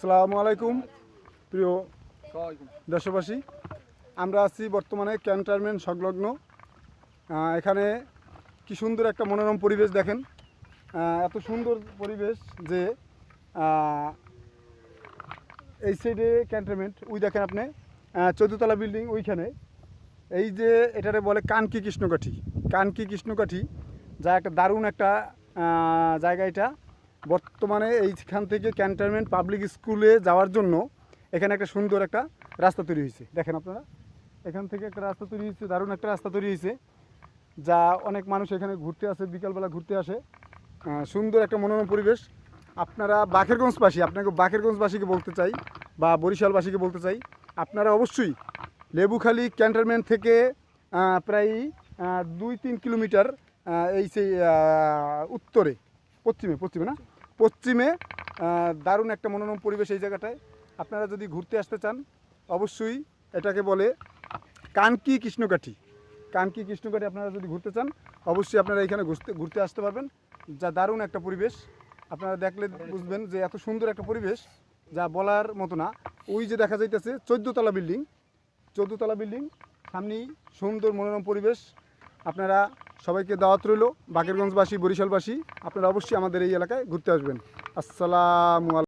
আসসালামু আলাইকুম প্রিয় দেশবাসী, আমরা আছি বর্তমানে ক্যান্টনমেন্ট সংলগ্ন। এখানে কি সুন্দর একটা মনোরম পরিবেশ দেখেন। এত সুন্দর পরিবেশ যে এই সাইডে ক্যান্টনমেন্ট, ওই দেখেন আপনি 14 তলা বিল্ডিং ওইখানে। এই যে এটারে বলে কানকি কৃষ্ণকাঠি, কানকি কৃষ্ণকাঠি, যা একটা দারুণ একটা জায়গা। এটা বর্তমানে এইখান থেকে ক্যান্টনমেন্ট পাবলিক স্কুলে যাওয়ার জন্য এখানে একটা সুন্দর একটা রাস্তা তৈরি হয়েছে। দেখেন আপনারা, এখান থেকে একটা রাস্তা তৈরি হয়েছে, দারুণ একটা রাস্তা তৈরি হয়েছে, যা অনেক মানুষ এখানে ঘুরতে আসে, বিকালবেলা ঘুরতে আসে। সুন্দর একটা মনোরম পরিবেশ। আপনারা বাকেরগঞ্জবাসী, আপনাকে বাকেরগঞ্জবাসীকে বলতে চাই বা বরিশালবাসীকে বলতে চাই, আপনারা অবশ্যই লেবুখালী ক্যান্টনমেন্ট থেকে প্রায় 2-3 কিলোমিটার এই সেই উত্তরে পশ্চিমে দারুণ একটা মনোরম পরিবেশ এই জায়গাটায়। আপনারা যদি ঘুরতে আসতে চান, অবশ্যই এটাকে বলে কানকি কৃষ্ণকাঠি। কানকি কৃষ্ণকাঠি আপনারা যদি ঘুরতে চান, অবশ্যই আপনারা এখানে ঘুরতে আসতে পারবেন। যা দারুণ একটা পরিবেশ, আপনারা দেখলে বুঝবেন যে এত সুন্দর একটা পরিবেশ যা বলার মতো না। ওই যে দেখা যাইতেছে 14 তলা বিল্ডিং, 14 তলা বিল্ডিং, সামনেই সুন্দর মনোরম পরিবেশ। আপনারা সবাইকে দাওয়াত রইল, বাকেরগঞ্জবাসী, বরিশালবাসী, আপনারা অবশ্যই আমাদের এই এলাকায় ঘুরতে আসবেন। আসসালামু আলাইকুম।